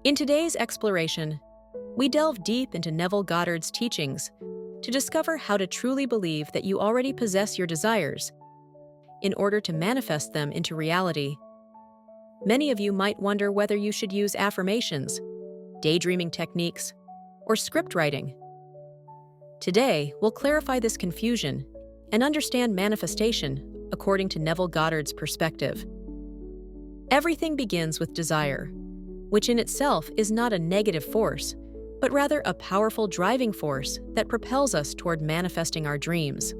In today's exploration, we delve deep into Neville Goddard's teachings to discover how to truly believe that you already possess your desires in order to manifest them into reality. Many of you might wonder whether you should use affirmations, daydreaming techniques, or script writing. Today, we'll clarify this confusion and understand manifestation according to Neville Goddard's perspective. Everything begins with desire, which in itself is not a negative force, but rather a powerful driving force that propels us toward manifesting our dreams.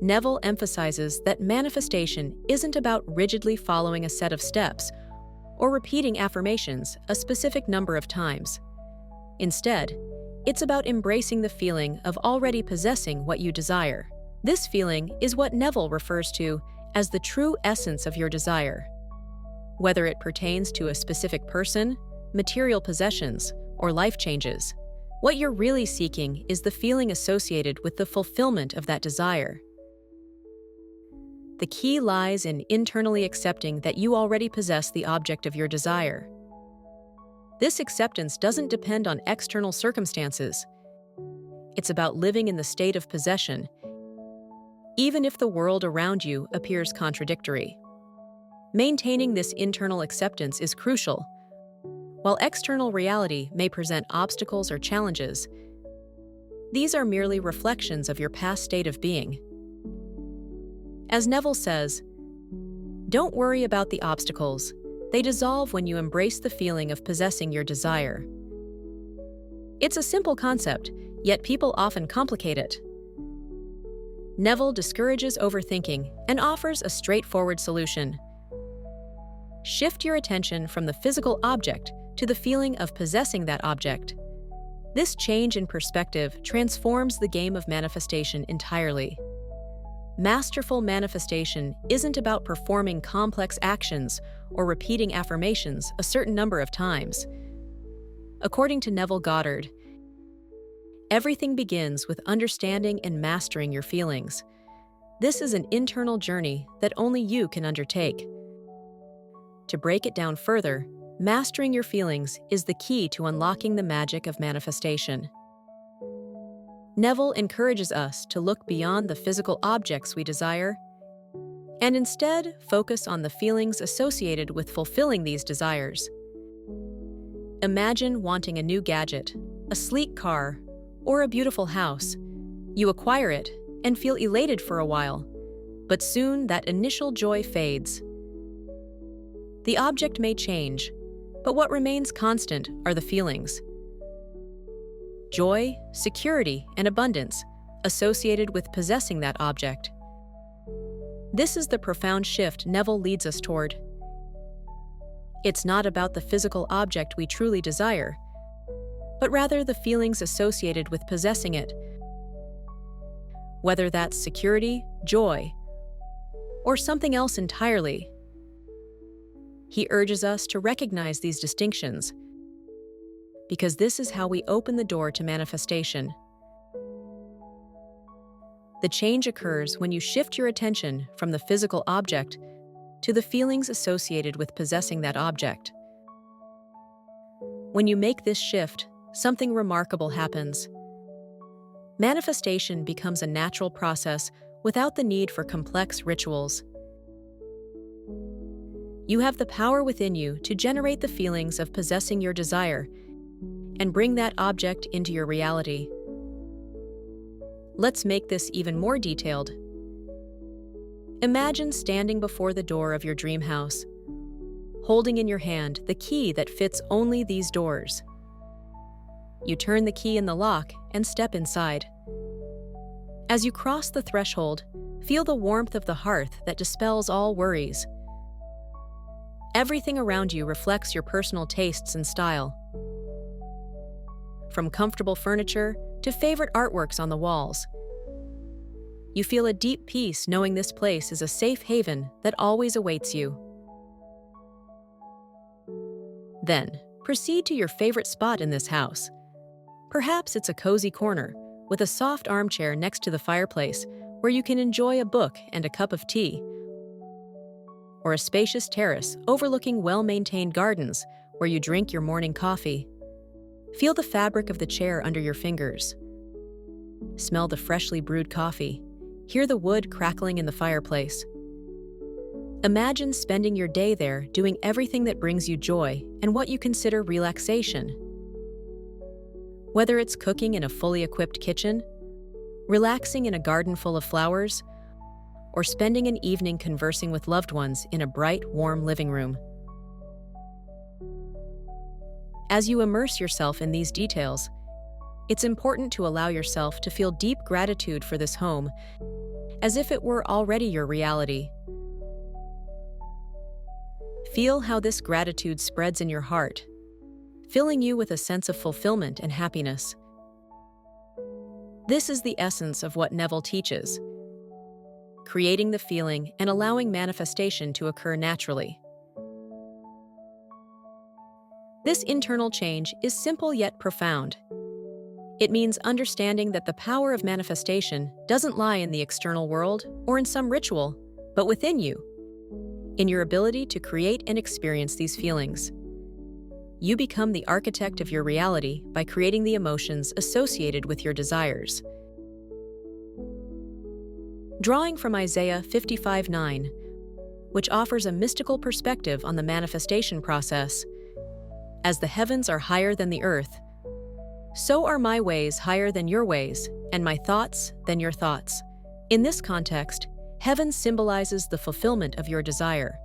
Neville emphasizes that manifestation isn't about rigidly following a set of steps or repeating affirmations a specific number of times. Instead, it's about embracing the feeling of already possessing what you desire. This feeling is what Neville refers to as the true essence of your desire. Whether it pertains to a specific person, material possessions, or life changes, what you're really seeking is the feeling associated with the fulfillment of that desire. The key lies in internally accepting that you already possess the object of your desire. This acceptance doesn't depend on external circumstances. It's about living in the state of possession, even if the world around you appears contradictory. Maintaining this internal acceptance is crucial. While external reality may present obstacles or challenges, these are merely reflections of your past state of being. As Neville says, "Don't worry about the obstacles. They dissolve when you embrace the feeling of possessing your desire." It's a simple concept, yet people often complicate it. Neville discourages overthinking and offers a straightforward solution. Shift your attention from the physical object to the feeling of possessing that object. This change in perspective transforms the game of manifestation entirely. Masterful manifestation isn't about performing complex actions or repeating affirmations a certain number of times. According to Neville Goddard, everything begins with understanding and mastering your feelings. This is an internal journey that only you can undertake. To break it down further, mastering your feelings is the key to unlocking the magic of manifestation. Neville encourages us to look beyond the physical objects we desire and instead focus on the feelings associated with fulfilling these desires. Imagine wanting a new gadget, a sleek car, or a beautiful house. You acquire it and feel elated for a while, but soon that initial joy fades. The object may change, but what remains constant are the feelings. Joy, security, and abundance associated with possessing that object. This is the profound shift Neville leads us toward. It's not about the physical object we truly desire, but rather the feelings associated with possessing it. Whether that's security, joy, or something else entirely. He urges us to recognize these distinctions, because this is how we open the door to manifestation. The change occurs when you shift your attention from the physical object to the feelings associated with possessing that object. When you make this shift, something remarkable happens. Manifestation becomes a natural process without the need for complex rituals. You have the power within you to generate the feelings of possessing your desire and bring that object into your reality. Let's make this even more detailed. Imagine standing before the door of your dream house, holding in your hand the key that fits only these doors. You turn the key in the lock and step inside. As you cross the threshold, feel the warmth of the hearth that dispels all worries. Everything around you reflects your personal tastes and style. From comfortable furniture to favorite artworks on the walls. You feel a deep peace knowing this place is a safe haven that always awaits you. Then, proceed to your favorite spot in this house. Perhaps it's a cozy corner with a soft armchair next to the fireplace where you can enjoy a book and a cup of tea. Or a spacious terrace overlooking well-maintained gardens where you drink your morning coffee. Feel the fabric of the chair under your fingers. Smell the freshly brewed coffee. Hear the wood crackling in the fireplace. Imagine spending your day there doing everything that brings you joy and what you consider relaxation. Whether it's cooking in a fully equipped kitchen, relaxing in a garden full of flowers, or spending an evening conversing with loved ones in a bright, warm living room. As you immerse yourself in these details, it's important to allow yourself to feel deep gratitude for this home, as if it were already your reality. Feel how this gratitude spreads in your heart, filling you with a sense of fulfillment and happiness. This is the essence of what Neville teaches, creating the feeling and allowing manifestation to occur naturally. This internal change is simple yet profound. It means understanding that the power of manifestation doesn't lie in the external world or in some ritual, but within you, in your ability to create and experience these feelings. You become the architect of your reality by creating the emotions associated with your desires. Drawing from Isaiah 55:9, which offers a mystical perspective on the manifestation process, "As the heavens are higher than the earth, so are my ways higher than your ways, and my thoughts than your thoughts." In this context, heaven symbolizes the fulfillment of your desire,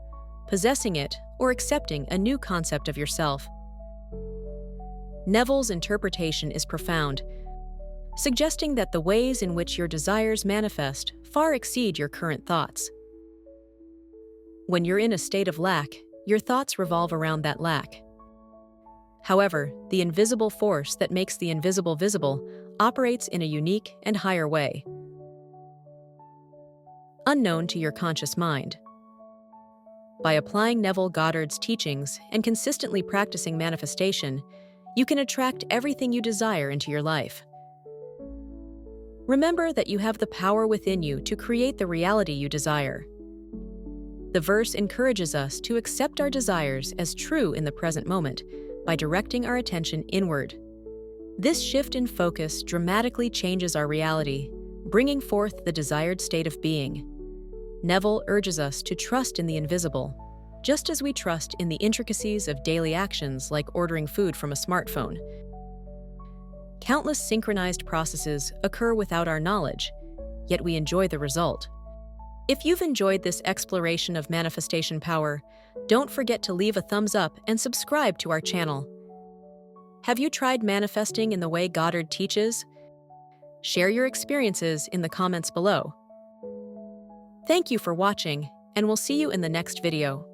possessing it or accepting a new concept of yourself. Neville's interpretation is profound, suggesting that the ways in which your desires manifest far exceed your current thoughts. When you're in a state of lack, your thoughts revolve around that lack. However, the invisible force that makes the invisible visible operates in a unique and higher way, unknown to your conscious mind. By applying Neville Goddard's teachings and consistently practicing manifestation, you can attract everything you desire into your life. Remember that you have the power within you to create the reality you desire. The verse encourages us to accept our desires as true in the present moment by directing our attention inward. This shift in focus dramatically changes our reality, bringing forth the desired state of being. Neville urges us to trust in the invisible, just as we trust in the intricacies of daily actions like ordering food from a smartphone. Countless synchronized processes occur without our knowledge, yet we enjoy the result. If you've enjoyed this exploration of manifestation power, don't forget to leave a thumbs up and subscribe to our channel. Have you tried manifesting in the way Goddard teaches? Share your experiences in the comments below. Thank you for watching, and we'll see you in the next video.